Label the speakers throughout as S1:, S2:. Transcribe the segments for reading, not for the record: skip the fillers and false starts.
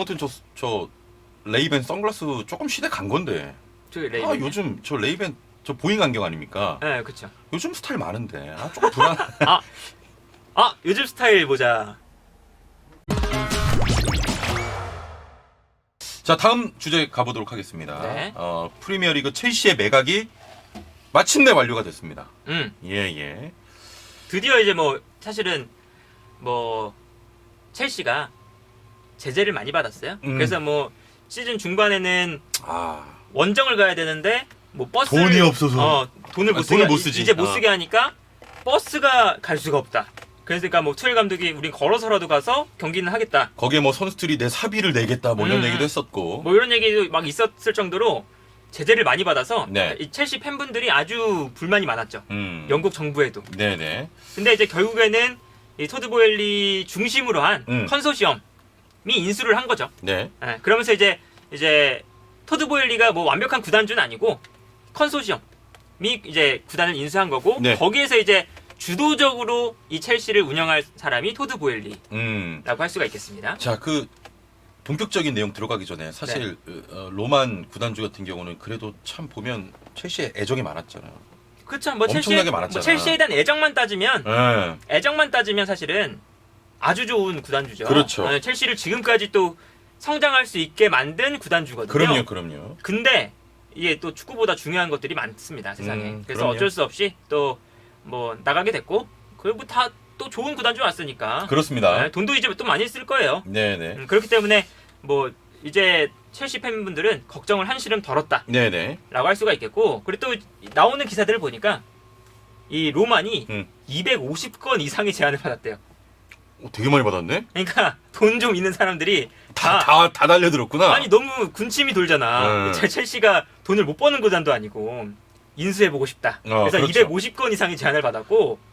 S1: 아무튼 저 레이벤 선글라스 조금 시대 간 건데.
S2: 저 레이벤.
S1: 아 요즘 저 레이벤 저 보잉 안경 아닙니까?
S2: 네, 그렇죠.
S1: 요즘 스타일 많은데. 아 조금 불안.
S2: 요즘 스타일 모자.
S1: 자 다음 주제 가보도록 하겠습니다.
S2: 네.
S1: 프리미어리그 첼시의 매각이 마침내 완료가 됐습니다. 예.
S2: 드디어 이제 뭐 사실은 뭐 첼시가 제재를 많이 받았어요. 그래서 뭐 시즌 중반에는 원정을 가야 되는데 뭐 버스
S1: 돈이 없어서
S2: 돈을 못 쓰게 이제 못 쓰게 하니까 버스가 갈 수가 없다. 그러니까 뭐 투엘 감독이 우린 걸어서라도 가서 경기는 하겠다.
S1: 거기에 뭐 선수들이 내 사비를 내겠다 뭐 이런 얘기도 했었고.
S2: 뭐 이런 얘기도 막 있었을 정도로 제재를 많이 받아서
S1: 네.
S2: 이 첼시 팬분들이 아주 불만이 많았죠. 영국 정부에도.
S1: 네네.
S2: 근데 이제 결국에는 이 토드 보엘리 중심으로 한 컨소시엄이 인수를 한 거죠.
S1: 네.
S2: 네, 그러면서 이제 토드 보엘리가 뭐 완벽한 구단주는 아니고 컨소시엄이 이제 구단을 인수한 거고
S1: 네.
S2: 거기에서 이제 주도적으로 이 첼시를 운영할 사람이 토드 보엘리라고 할 수가 있겠습니다.
S1: 자, 그 본격적인 내용 들어가기 전에 사실 로만 구단주 같은 경우는 그래도 참 보면 첼시에 애정이 많았잖아요.
S2: 그렇죠. 뭐
S1: 엄청나게 많았잖아.
S2: 첼시에 대한 애정만 따지면
S1: 네.
S2: 사실은 아주 좋은 구단주죠.
S1: 그렇죠.
S2: 첼시를 지금까지 또 성장할 수 있게 만든 구단주거든요.
S1: 그럼요.
S2: 근데 이게 또 축구보다 중요한 것들이 많습니다, 세상에. 그래서
S1: 그럼요.
S2: 어쩔 수 없이 또 뭐 나가게 됐고, 그리고 다 또 좋은 구단주 왔으니까.
S1: 그렇습니다.
S2: 네, 돈도 이제 또 많이 쓸 거예요.
S1: 네네.
S2: 그렇기 때문에 뭐 이제 첼시 팬분들은 걱정을 한시름 덜었다.
S1: 네네.
S2: 라고 할 수가 있겠고, 그리고 또 나오는 기사들을 보니까 이 로만이 250건 이상의 제안을 받았대요.
S1: 되게 많이 받았네?
S2: 그러니까 돈 좀 있는 사람들이
S1: 다 달려들었구나.
S2: 아니 너무 군침이 돌잖아. 첼시가 돈을 못 버는 구단도 아니고 인수해보고 싶다. 그래서
S1: 그렇죠.
S2: 250건 이상의 제안을 받았고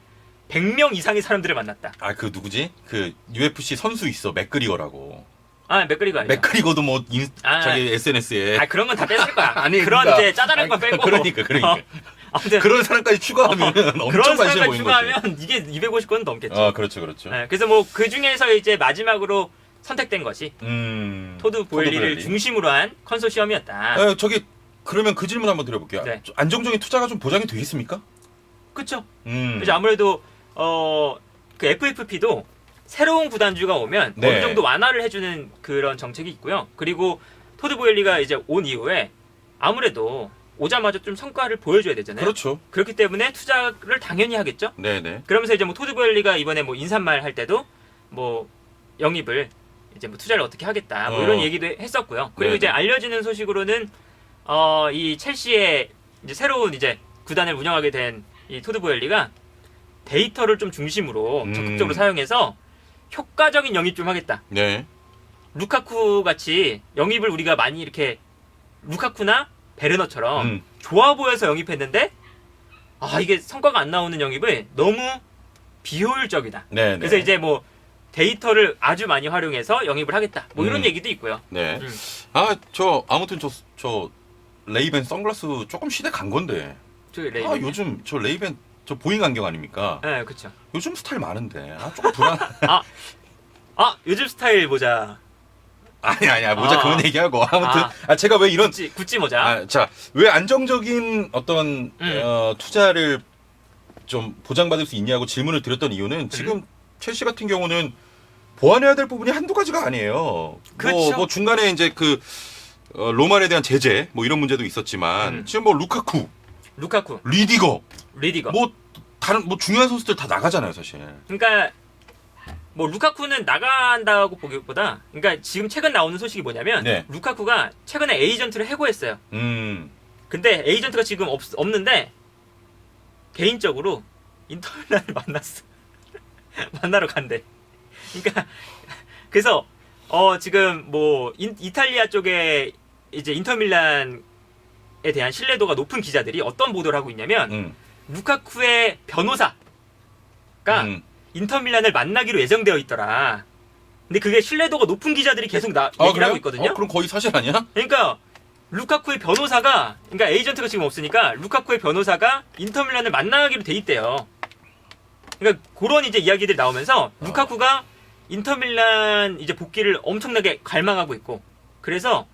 S2: 100명 이상의 사람들을 만났다.
S1: 그 누구지? 그 UFC 선수 있어. 맥그리거라고.
S2: 맥그리거 아니야.
S1: 맥그리거도 뭐 자기 SNS에
S2: 그런 건 다 뺐을 거야.
S1: 아니,
S2: 그런
S1: 그러니까.
S2: 이제 짜잘한 건 빼고.
S1: 그러니까.
S2: 아무튼
S1: 그런 사람까지 추가하면 엄청
S2: 그런
S1: 관심
S2: 사람까지
S1: 보이는
S2: 추가하면
S1: 거지.
S2: 이게 250건은 넘겠죠.
S1: 그렇죠.
S2: 그래서 뭐 그 중에서 이제 마지막으로 선택된 것이 토드 보엘리를
S1: 보엘리.
S2: 중심으로 한 컨소시엄이었다.
S1: 그러면 그 질문 한번 드려볼게요.
S2: 네.
S1: 안정적인 투자가 좀 보장이 돼 있습니까?
S2: 그렇죠.
S1: 음.
S2: 그래서 아무래도 그 FFP도 새로운 구단주가 오면
S1: 네.
S2: 어느 정도 완화를 해주는 그런 정책이 있고요. 그리고 토드 보엘리가 이제 온 이후에 아무래도 오자마자 좀 성과를 보여줘야 되잖아요.
S1: 그렇죠.
S2: 그렇기 때문에 투자를 당연히 하겠죠.
S1: 네네.
S2: 그러면서 이제 뭐 토드 보엘리가 이번에 뭐 인사말 할 때도 뭐 영입을 이제 뭐 투자를 어떻게 하겠다 뭐 이런 얘기도 했었고요. 그리고
S1: 네네.
S2: 이제 알려지는 소식으로는 이 첼시의 이제 새로운 이제 구단을 운영하게 된 이 토드 보엘리가 데이터를 좀 중심으로 적극적으로 사용해서 효과적인 영입 좀 하겠다.
S1: 네.
S2: 루카쿠 같이 영입을 우리가 많이 이렇게 루카쿠나 베르너처럼 좋아 보여서 영입했는데 이게 성과가 안 나오는 영입을 너무 비효율적이다.
S1: 네.
S2: 그래서 이제 뭐 데이터를 아주 많이 활용해서 영입을 하겠다. 뭐 이런 얘기도 있고요.
S1: 네. 아무튼 저 레이벤 선글라스 조금 시대 간 건데.
S2: 저 레이벤.
S1: 요즘 저 레이벤 저 보잉 안경 아닙니까?
S2: 네, 그렇죠.
S1: 요즘 스타일 많은데. 조금 불안.
S2: 요즘 스타일 모자.
S1: 아니야. 모자 그런 얘기하고. 아무튼 제가 왜 이런
S2: 구찌 모자.
S1: 왜 안정적인 어떤 투자를 좀 보장받을 수 있냐고 질문을 드렸던 이유는 지금 첼시 같은 경우는 보완해야 될 부분이 한두 가지가 아니에요.
S2: 그렇죠.
S1: 뭐 중간에 이제 그 로만에 대한 제재 뭐 이런 문제도 있었지만 지금 뭐 루카쿠, 리디거 뭐 다른 뭐 중요한 선수들 다 나가잖아요, 사실.
S2: 그러니까 뭐 루카쿠는 나간다고 보기보다, 그러니까 지금 최근 나오는 소식이 뭐냐면 루카쿠가 최근에 에이전트를 해고했어요. 근데 에이전트가 지금 없는데 개인적으로 인터밀란을 만났어. 만나러 간대. 그러니까 그래서 지금 뭐 이탈리아 쪽에 이제 인터밀란에 대한 신뢰도가 높은 기자들이 어떤 보도를 하고 있냐면 루카쿠의 변호사가 인터밀란을 만나기로 예정되어 있더라. 근데 그게 신뢰도가 높은 기자들이 계속 얘기를 하고 있거든요.
S1: 그럼 거의 사실 아니야?
S2: 그러니까 루카쿠의 변호사가, 그러니까 에이전트가 지금 없으니까 루카쿠의 변호사가 인터밀란을 만나기로 돼 있대요. 그러니까 그런 이제 이야기들이 나오면서 루카쿠가 인터밀란 이제 복귀를 엄청나게 갈망하고 있고 그래서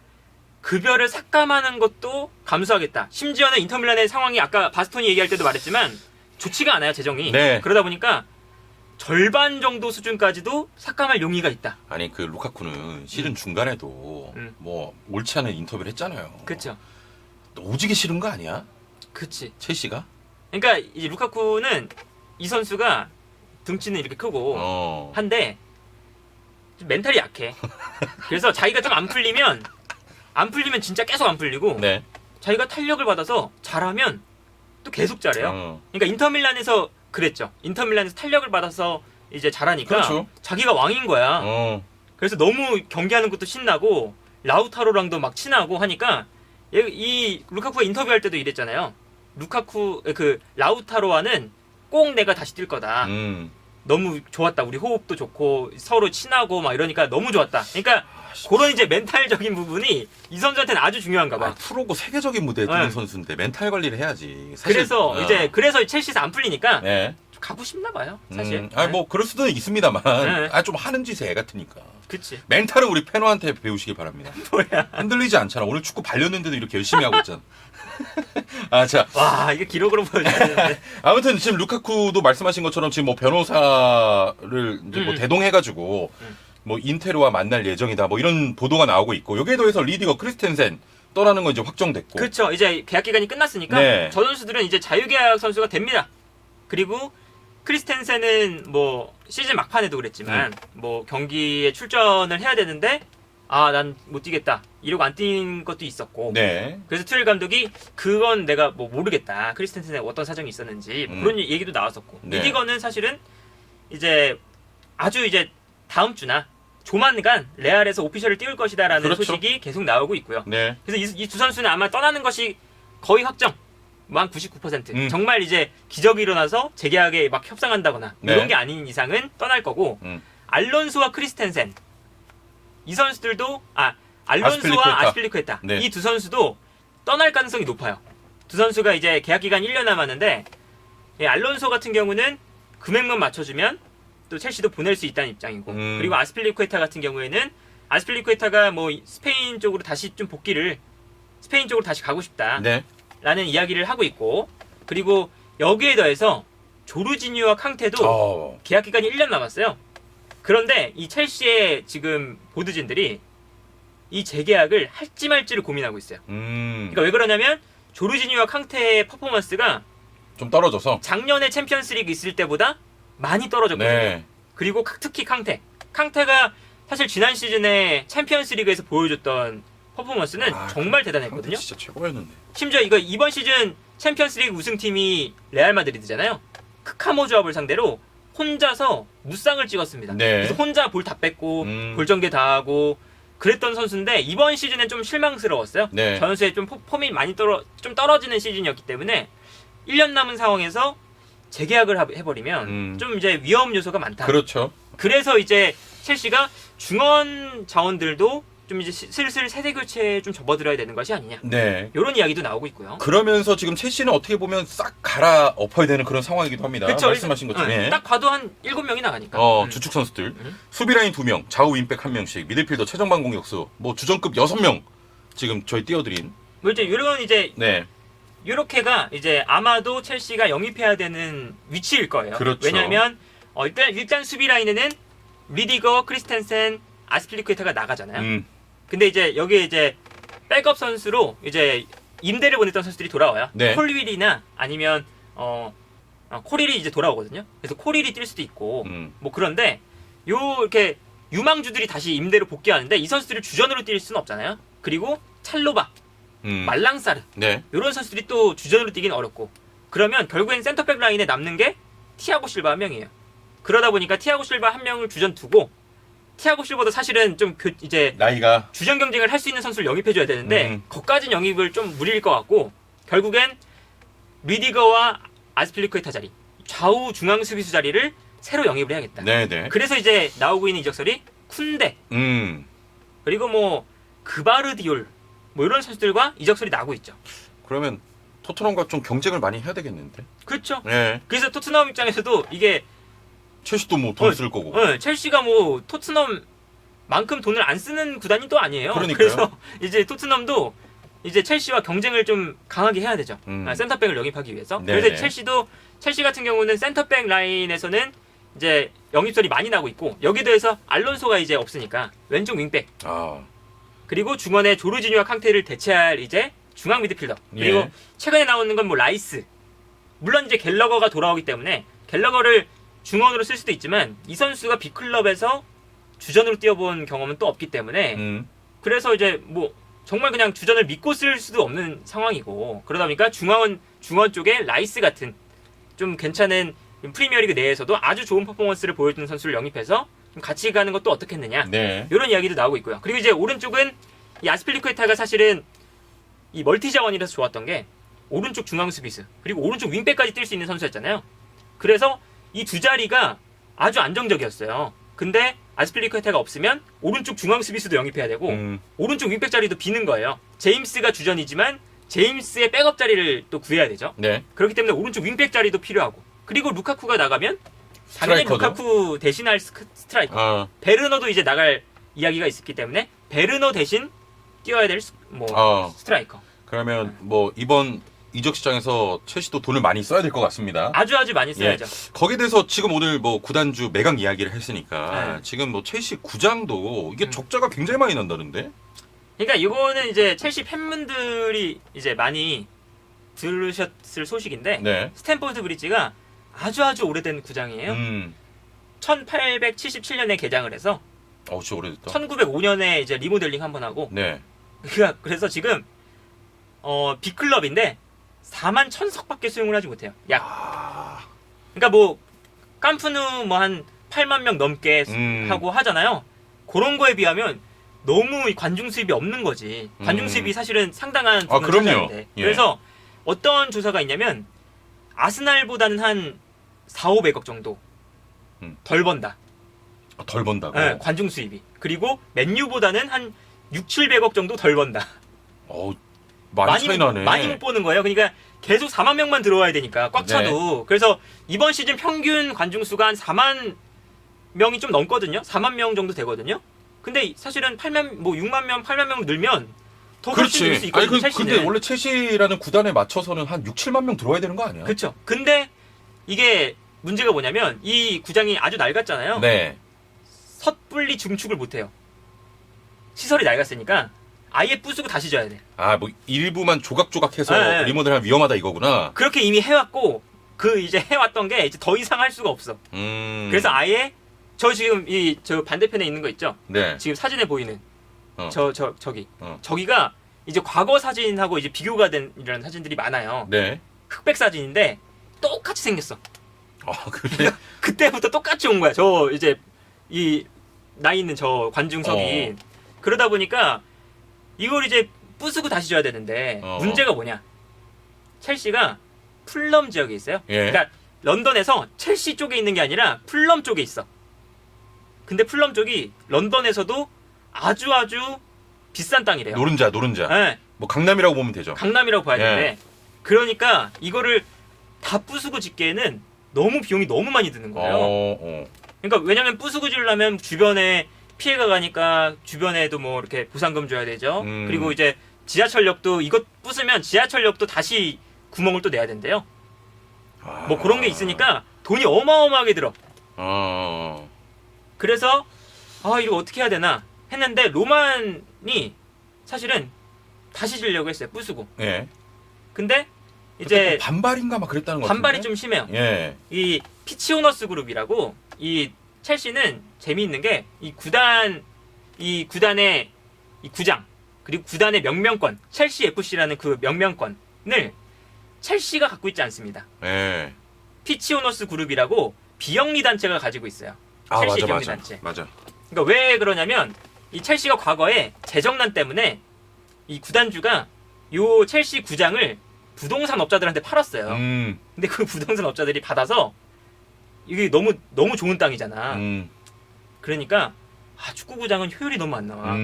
S2: 급여를 삭감하는 것도 감수하겠다. 심지어는 인터밀란의 상황이 아까 바스토니 얘기할 때도 말했지만 좋지가 않아요 재정이.
S1: 네.
S2: 그러다 보니까 절반 정도 수준까지도 삭감할 용의가 있다.
S1: 아니 그 루카쿠는 시즌 중간에도 뭐 옳지 않은 인터뷰를 했잖아요.
S2: 그렇죠.
S1: 오지게 싫은 거 아니야?
S2: 그치.
S1: 첼시가?
S2: 그러니까 이 루카쿠는 이 선수가 등치는 이렇게 크고 한데 좀 멘탈이 약해. 그래서 자기가 좀 안 풀리면 진짜 계속 안 풀리고
S1: 네.
S2: 자기가 탄력을 받아서 잘하면 또 계속 잘해요. 그러니까 인터밀란에서 그랬죠. 인터밀란에서 탄력을 받아서 이제 잘하니까
S1: 그렇죠.
S2: 자기가 왕인 거야. 그래서 너무 경기하는 것도 신나고 라우타로랑도 막 친하고 하니까 이 루카쿠가 인터뷰할 때도 이랬잖아요. 루카쿠 그 라우타로와는 꼭 내가 다시 뛸 거다. 너무 좋았다. 우리 호흡도 좋고 서로 친하고 막 이러니까 너무 좋았다. 그러니까 그런 이제 멘탈적인 부분이 이 선수한테는 아주 중요한가 봐.
S1: 프로고 세계적인 무대에 뛰는 선수인데 멘탈 관리를 해야지. 사실,
S2: 그래서 첼시에서 안 풀리니까
S1: 네.
S2: 가고 싶나 봐요. 사실.
S1: 뭐 그럴 수도 있습니다만 좀 하는 짓이 애 같으니까.
S2: 그치.
S1: 멘탈은 우리 페노한테 배우시기 바랍니다.
S2: 뭐야.
S1: 흔들리지 않잖아. 오늘 축구 발렸는데도 이렇게 열심히 하고 있잖아. 자.
S2: 와, 이게 기록으로 보여줘야 되는데.
S1: 아무튼 지금 루카쿠도 말씀하신 것처럼 지금 뭐 변호사를 이제 뭐 대동해가지고 뭐 인테르와 만날 예정이다. 뭐 이런 보도가 나오고 있고 여기에 더해서 리디거 크리스텐센 떠나는 건 이제 확정됐고.
S2: 그렇죠. 이제 계약 기간이 끝났으니까
S1: 네.
S2: 저 선수들은 이제 자유계약 선수가 됩니다. 그리고 크리스텐센은 뭐 시즌 막판에도 그랬지만 뭐 경기에 출전을 해야 되는데 난 못 뛰겠다 이러고 안 뛴 것도 있었고
S1: 네.
S2: 그래서 튜엘 감독이 그건 내가 뭐 모르겠다 크리스텐센에 어떤 사정이 있었는지 뭐 그런 얘기도 나왔었고
S1: 네.
S2: 리디거는 사실은 이제 아주 이제 다음 주나 조만간 레알에서 오피셜을 띄울 것이다라는
S1: 그렇죠.
S2: 소식이 계속 나오고 있고요.
S1: 네.
S2: 그래서 이 두 선수는 아마 떠나는 것이 거의 확정. 한 99%. 정말 이제 기적이 일어나서 재계약에 막 협상한다거나
S1: 네.
S2: 이런 게 아닌 이상은 떠날 거고 알론소와 크리스텐센 이 선수들도 알론소와 아스필리쿠에타
S1: 네.
S2: 이 두 선수도 떠날 가능성이 높아요. 두 선수가 이제 계약 기간 1년 남았는데 알론소 같은 경우는 금액만 맞춰주면 또 첼시도 보낼 수 있다는 입장이고 그리고 아스필리쿠에타 같은 경우에는 아스필리쿠에타가 뭐 스페인 쪽으로 다시 좀 복귀를 스페인 쪽으로 다시 가고 싶다.
S1: 네.
S2: 라는 이야기를 하고 있고 그리고 여기에 더해서 조르지니오와 캉테도 계약 기간이 1년 남았어요. 그런데 이 첼시의 지금 보드진들이 이 재계약을 할지 말지를 고민하고 있어요. 그러니까 왜 그러냐면 조르지니오와 캉테의 퍼포먼스가
S1: 좀 떨어져서
S2: 작년에 챔피언스리그 있을 때보다 많이 떨어졌거든요.
S1: 네.
S2: 그리고 특히 캉테가 사실 지난 시즌에 챔피언스리그에서 보여줬던 퍼포먼스는 정말 대단했거든요.
S1: 진짜 최고였는데.
S2: 심지어 이번 시즌 챔피언스리그 우승팀이 레알 마드리드잖아요. 크카모 조합을 상대로 혼자서 무쌍을 찍었습니다.
S1: 네.
S2: 그래서 혼자 볼 다 뺏고 볼 전개 다 하고 그랬던 선수인데 이번 시즌은 좀 실망스러웠어요.
S1: 네.
S2: 저 선수의 좀 폼이 많이 떨어지는 시즌이었기 때문에 1년 남은 상황에서 재계약을 해버리면 좀 이제 위험 요소가 많다.
S1: 그렇죠.
S2: 그래서 이제 첼시가 중원 자원들도 좀 이제 슬슬 세대 교체에 좀 접어들어야 되는 것이 아니냐.
S1: 네.
S2: 이런 이야기도 나오고 있고요.
S1: 그러면서 지금 첼시는 어떻게 보면 싹 갈아엎어야 되는 그런 상황이기도 합니다.
S2: 그쵸,
S1: 말씀하신 것처럼.
S2: 딱 봐도 한 7명이 나가니까.
S1: 주축 선수들. 수비라인 2명, 좌우 윙백 1명씩, 미드필더 최정방 공격수, 뭐 주전급 6명 지금 저희 띄워드린.
S2: 뭐 이제 이런
S1: 네.
S2: 요렇게가 이제 아마도 첼시가 영입해야 되는 위치일 거예요.
S1: 그렇죠.
S2: 왜냐면 일단 수비 라인에는 리디거, 크리스텐센, 아스필리쿠에타가 나가잖아요. 근데 이제 여기에 이제 백업 선수로 이제 임대를 보냈던 선수들이 돌아와요.
S1: 네.
S2: 콜윌이나 아니면 코릴이 이제 돌아오거든요. 그래서 코릴이 뛸 수도 있고 뭐 그런데 이렇게 유망주들이 다시 임대로 복귀하는데 이 선수들을 주전으로 뛸 수는 없잖아요. 그리고 찰로바, 말랑사르
S1: 네.
S2: 이런 선수들이 또 주전으로 뛰긴 어렵고 그러면 결국엔 센터백 라인에 남는 게 티아고 실바 한 명이에요. 그러다 보니까 티아고 실바 한 명을 주전 두고 티아고 실바도 사실은 좀 이제
S1: 나이가
S2: 주전 경쟁을 할 수 있는 선수를 영입해줘야 되는데 거기까지는 영입을 좀 무리일 것 같고 결국엔 리디거와 아스필리쿠에타 자리 좌우 중앙 수비수 자리를 새로 영입을 해야겠다.
S1: 네네.
S2: 그래서 이제 나오고 있는 이적설이 쿤데 그리고 뭐 그바르디올 뭐 이런 선수들과 이적설이 나오고 있죠.
S1: 그러면 토트넘과 좀 경쟁을 많이 해야 되겠는데.
S2: 그렇죠.
S1: 네.
S2: 그래서 토트넘 입장에서도 이게
S1: 첼시도 뭐 돈 쓸 거고.
S2: 첼시가 뭐 토트넘만큼 돈을 안 쓰는 구단이 또 아니에요.
S1: 그러니까요.
S2: 그래서 이제 토트넘도 이제 첼시와 경쟁을 좀 강하게 해야 되죠. 센터백을 영입하기 위해서.
S1: 네네.
S2: 그래서 첼시 같은 경우는 센터백 라인에서는 이제 영입설이 많이 나고 있고 여기에 대해서 알론소가 이제 없으니까 왼쪽 윙백
S1: 아,
S2: 그리고 중원에 조르지뉴와 캉테를 대체할 이제 중앙 미드필더 그리고
S1: 예.
S2: 최근에 나오는 건 뭐 라이스 물론 이제 갤러거가 돌아오기 때문에 갤러거를 중원으로 쓸 수도 있지만 이 선수가 B클럽에서 주전으로 뛰어본 경험은 또 없기 때문에 그래서 이제 뭐 정말 그냥 주전을 믿고 쓸 수도 없는 상황이고 그러다 보니까 중원 쪽에 라이스 같은 좀 괜찮은 프리미어리그 내에서도 아주 좋은 퍼포먼스를 보여주는 선수를 영입해서 좀 같이 가는 것도 어떻겠느냐
S1: 네.
S2: 이런 이야기도 나오고 있고요. 그리고 이제 오른쪽은 이 아스필리쿠에타가 사실은 이 멀티 자원이라서 좋았던 게 오른쪽 중앙 수비수 그리고 오른쪽 윙백까지 뛸 수 있는 선수였잖아요. 그래서 이 두 자리가 아주 안정적이었어요. 근데 아스필리쿠에타가 없으면 오른쪽 중앙 수비수도 영입해야 되고 오른쪽 윙백 자리도 비는 거예요. 제임스가 주전이지만 제임스의 백업 자리를 또 구해야 되죠.
S1: 네.
S2: 그렇기 때문에 오른쪽 윙백 자리도 필요하고 그리고 루카쿠가 나가면 당연히
S1: 스트라이커도?
S2: 루카쿠 대신할 스트라이커
S1: 아,
S2: 베르너도 이제 나갈 이야기가 있기 때문에 베르너 대신 뛰어야 될 스트라이커
S1: 그러면 뭐 이번 이적 시장에서 첼시도 돈을 많이 써야 될 것 같습니다.
S2: 아주 많이 써야죠.
S1: 거기에 대해서 지금 오늘 뭐 구단주 매각 이야기를 했으니까
S2: 네.
S1: 지금 뭐 첼시 구장도 이게 적자가 굉장히 많이 난다는데.
S2: 그러니까 이거는 이제 첼시 팬분들이 이제 많이 들으셨을 소식인데
S1: 네.
S2: 스탠포드 브리지가 아주 오래된 구장이에요. 1877년에 개장을 해서
S1: 진짜 오래됐다.
S2: 1905년에 이제 리모델링 한번 하고
S1: 네.
S2: 그래서 지금 B클럽인데 4만 1000석밖에 수용을 하지 못해요. 그러니까 뭐 깜프누 뭐 한 8만 명 넘게 하고 하잖아요. 그런 거에 비하면 너무 이 관중 수입이 없는 거지. 관중 수입이 사실은 상당한 돈을
S1: 그럼요.
S2: 차지하는데.
S1: 예.
S2: 그래서 어떤 조사가 있냐면 아스날보다는 한 4,500억 정도 덜 번다.
S1: 덜 번다고.
S2: 네, 관중 수입이. 그리고 맨유보다는 한 6,700억 정도 덜 번다.
S1: 많이 차이 나네.
S2: 많이 못 보는 거예요. 그러니까 계속 4만 명만 들어와야 되니까 꽉 차도.
S1: 네.
S2: 그래서 이번 시즌 평균 관중 수가 한 4만 명이 좀 넘거든요. 4만 명 정도 되거든요. 근데 사실은 6만 명, 8만 명 늘면 더 훨씬 늘 수 있거든요. 첼시는.
S1: 근데 원래 첼시라는 구단에 맞춰서는 한 6, 7만 명 들어와야 되는 거 아니야?
S2: 그렇죠. 근데 이게 문제가 뭐냐면 이 구장이 아주 낡았잖아요.
S1: 네.
S2: 섣불리 중축을 못 해요. 시설이 낡았으니까 아예 부수고 다시 져야 돼.
S1: 뭐 일부만 조각조각해서
S2: 네.
S1: 리모델하면 위험하다 이거구나.
S2: 그렇게 이미 해왔고 이제 해왔던 게 이제 더 이상 할 수가 없어.
S1: 그래서
S2: 그래서 아예 저 지금 저 반대편에 있는 거 있죠.
S1: 네.
S2: 지금 사진에 보이는 저기
S1: 어.
S2: 저기가 이제 과거 사진하고 이제 비교가 된 이런 사진들이 많아요.
S1: 네.
S2: 흑백 사진인데 똑같이 생겼어.
S1: 그래?
S2: 그때부터 똑같이 온 거야. 저 이제 이 나 있는 저 관중석이. 그러다 보니까 이걸 이제 부수고 다시 줘야 되는데 문제가 뭐냐? 첼시가 풀럼 지역에 있어요.
S1: 예.
S2: 그러니까 런던에서 첼시 쪽에 있는 게 아니라 풀럼 쪽에 있어. 근데 풀럼 쪽이 런던에서도 아주 비싼 땅이래요.
S1: 노른자.
S2: 네,
S1: 뭐 강남이라고 보면 되죠.
S2: 강남이라고 봐야
S1: 예.
S2: 되는데 그러니까 이거를 다 부수고 짓기에는 너무 비용이 너무 많이 드는 거예요. 그러니까 왜냐면 부수고 지으려면 주변에 피해가 가니까 주변에도 뭐 이렇게 보상금 줘야 되죠. 그리고 이제 지하철역도 이것 부수면 지하철역도 다시 구멍을 또 내야 된대요. 뭐 그런 게 있으니까 돈이 어마어마하게 들어. 그래서 이거 어떻게 해야 되나 했는데 로만이 사실은 다시 지려고 했어요. 부수고.
S1: 예.
S2: 근데 이제
S1: 반발인가 막 그랬다는 거 같은데.
S2: 반발이 좀 심해요.
S1: 예.
S2: 이 피치오너스 그룹이라고 이 첼시는 재미있는 게 이 구단의 이 구장 그리고 구단의 명명권 첼시 FC라는 그 명명권을 첼시가 갖고 있지 않습니다.
S1: 예.
S2: 피치오너스 그룹이라고 비영리 단체가 가지고 있어요. 첼시 비영리 단체.
S1: 맞아.
S2: 그러니까 왜 그러냐면 이 첼시가 과거에 재정난 때문에 이 구단주가 요 첼시 구장을 부동산 업자들한테 팔았어요. 근데 그 부동산 업자들이 받아서 이게 너무 좋은 땅이잖아. 그러니까 축구구장은 효율이 너무 안 나와.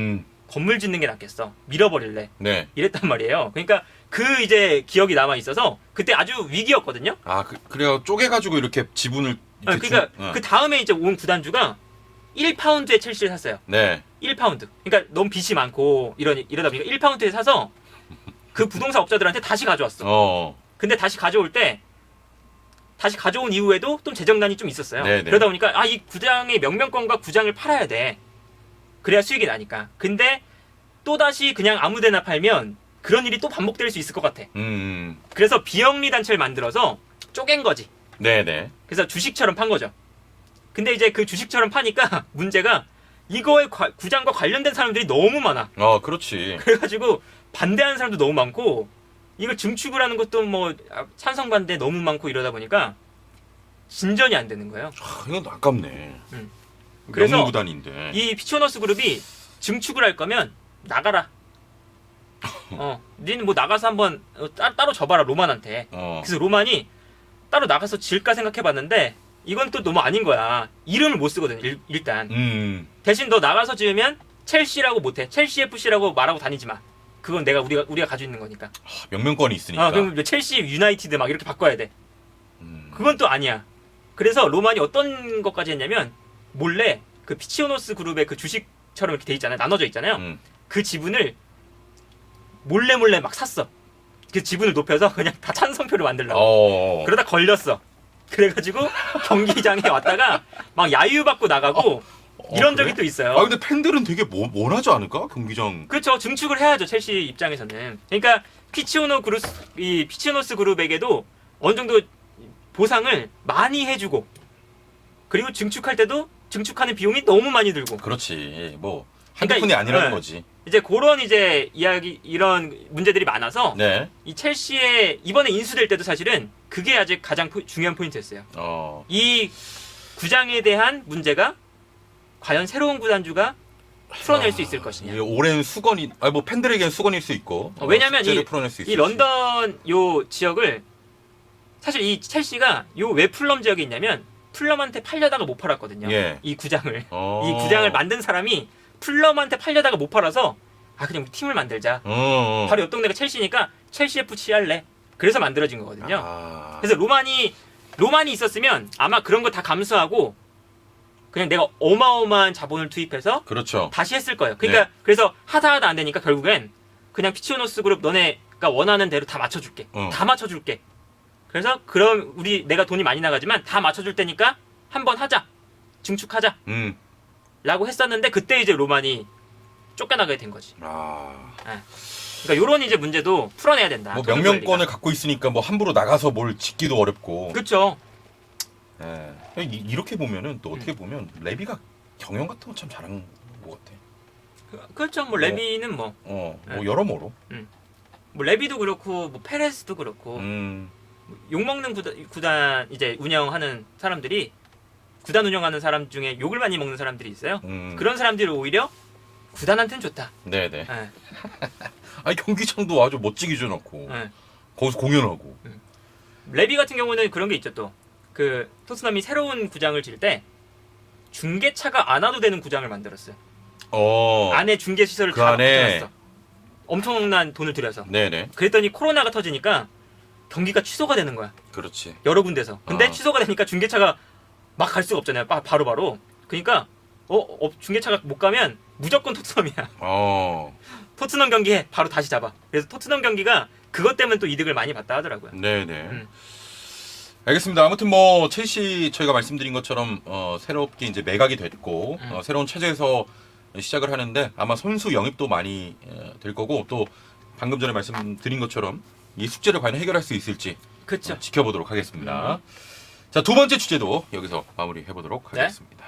S2: 건물 짓는 게 낫겠어. 밀어버릴래.
S1: 네.
S2: 이랬단 말이에요. 그러니까 이제 기억이 남아 있어서 그때 아주 위기였거든요.
S1: 그래요. 쪼개가지고 이렇게 지분을
S2: 그러니까 그 다음에 이제 온 구단주가 1파운드에 첼시를 샀어요.
S1: 네.
S2: 1파운드. 그러니까 너무 빚이 많고 이러다 보니까 1파운드에 사서 그 부동산 업자들한테 다시 가져왔어. 근데 다시 가져올 때 다시 가져온 이후에도 좀 재정난이 좀 있었어요.
S1: 네네.
S2: 그러다 보니까 이 구장의 명명권과 구장을 팔아야 돼. 그래야 수익이 나니까. 근데 또 다시 그냥 아무데나 팔면 그런 일이 또 반복될 수 있을 것 같아. 그래서 비영리 단체를 만들어서 쪼갠 거지.
S1: 네네.
S2: 그래서 주식처럼 판 거죠. 근데 이제 그 주식처럼 파니까 문제가 이거에 구장과 관련된 사람들이 너무 많아.
S1: 그렇지.
S2: 그래가지고 반대하는 사람도 너무 많고 이걸 증축을 하는 것도 뭐 찬성 반대 너무 많고 이러다 보니까 진전이 안 되는 거예요.
S1: 이건 아깝네.
S2: 그래서
S1: 구단인데
S2: 이 피치오너스 그룹이 증축을 할 거면 나가라. 니는 뭐 나가서 한번 따로 져봐라 로만한테. 그래서 로만이 따로 나가서 질까 생각해봤는데 이건 또 너무 아닌 거야. 이름을 못 쓰거든 일단. 대신 너 나가서 지으면 첼시라고 못해. 첼시 FC라고 말하고 다니지 마. 그건 우리가 가지고 있는 거니까.
S1: 명명권이 있으니까.
S2: 그럼 첼시 유나이티드 막 이렇게 바꿔야 돼. 그건 또 아니야. 그래서 로만이 어떤 것까지 했냐면 몰래 그 피치오노스 그룹의 그 주식처럼 이렇게 돼 있잖아요. 나눠져 있잖아요. 그 지분을 몰래 막 샀어. 그 지분을 높여서 그냥 다 찬성표를 만들려고. 그러다 걸렸어. 그래가지고 경기장에 왔다가 막 야유받고 나가고 이런 적이 또 있어요.
S1: 근데 팬들은 되게 원하지 않을까? 경기장.
S2: 그렇죠. 증축을 해야죠. 첼시 입장에서는. 그러니까 피치오노스 그룹에게도 어느 정도 보상을 많이 해주고 그리고 증축할 때도 증축하는 비용이 너무 많이 들고.
S1: 그렇지. 뭐 한두 푼이 아니라는 거지.
S2: 이제 그런 이런 문제들이 많아서
S1: 네.
S2: 이 첼시에 이번에 인수될 때도 사실은 그게 아직 가장 중요한 포인트였어요. 이 구장에 대한 문제가 과연 새로운 구단주가 풀어낼 수 있을 것이냐.
S1: 오랜 수건이 뭐 팬들에게는 수건일 수 있고.
S2: 왜냐면
S1: 풀어낼 수
S2: 이 런던 요 지역을 사실 이 첼시가 요 왜 풀럼 지역에 있냐면 풀럼한테 팔려다가 못 팔았거든요.
S1: 예.
S2: 이 구장을. 이 구장을 만든 사람이 풀럼한테 팔려다가 못 팔아서 그냥 우리 팀을 만들자. 바로 옆 동네가 첼시니까 첼시 FC 할래. 그래서 만들어진 거거든요. 그래서 로만이 있었으면 아마 그런 거 다 감수하고 그냥 내가 어마어마한 자본을 투입해서
S1: 그렇죠.
S2: 다시 했을 거예요. 그러니까 그래서 하다 안 되니까 결국엔 그냥 피치오노스 그룹 너네가 원하는 대로 다 맞춰줄게. 다 맞춰줄게. 그래서 그럼 내가 돈이 많이 나가지만 다 맞춰줄 테니까 한번 하자. 증축하자. 라고 했었는데 그때 이제 로만이 쫓겨나게 된 거지. 그러니까 요런 이제 문제도 풀어내야 된다.
S1: 뭐 명명권을 갖고 있으니까 뭐 함부로 나가서 뭘 짓기도 어렵고.
S2: 그렇죠.
S1: 이렇게 보면은 또 어떻게 보면 레비가 경영 같은 거 참 잘한 것 같아.
S2: 그렇죠. 뭐 레비는 뭐
S1: 여러모로.
S2: 뭐 레비도 그렇고 뭐 페레스도 그렇고 욕먹는 구단 이제 운영하는 사람들이 구단 운영하는 사람 중에 욕을 많이 먹는 사람들이 있어요. 그런 사람들이 오히려 구단한테는 좋다.
S1: 네네. 아니 경기장도 아주 멋지게 줘놓고 거기서 공연하고.
S2: 레비 같은 경우는 그런 게 있죠 또. 그 토트넘이 새로운 구장을 질 때 중계차가 안 와도 되는 구장을 만들었어요. 안에 중계 시설을 다 붙여놨어. 엄청난 돈을 들여서.
S1: 네네.
S2: 그랬더니 코로나가 터지니까 경기가 취소가 되는 거야.
S1: 그렇지.
S2: 여러 군데서. 근데 취소가 되니까 중계차가 막 갈 수가 없잖아요. 바로바로. 그러니까 중계차가 못 가면 무조건 토트넘이야. 토트넘 경기에 바로 다시 잡아. 그래서 토트넘 경기가 그것 때문에 또 이득을 많이 봤다 하더라고요.
S1: 네네. 알겠습니다. 아무튼 뭐 첼시 저희가 말씀드린 것처럼 새롭게 이제 매각이 됐고 새로운 체제에서 시작을 하는데 아마 선수 영입도 많이 될 거고 또 방금 전에 말씀드린 것처럼 이 숙제를 과연 해결할 수 있을지
S2: 그쵸.
S1: 지켜보도록 하겠습니다. 자, 두 번째 주제도 여기서 마무리해 보도록 하겠습니다.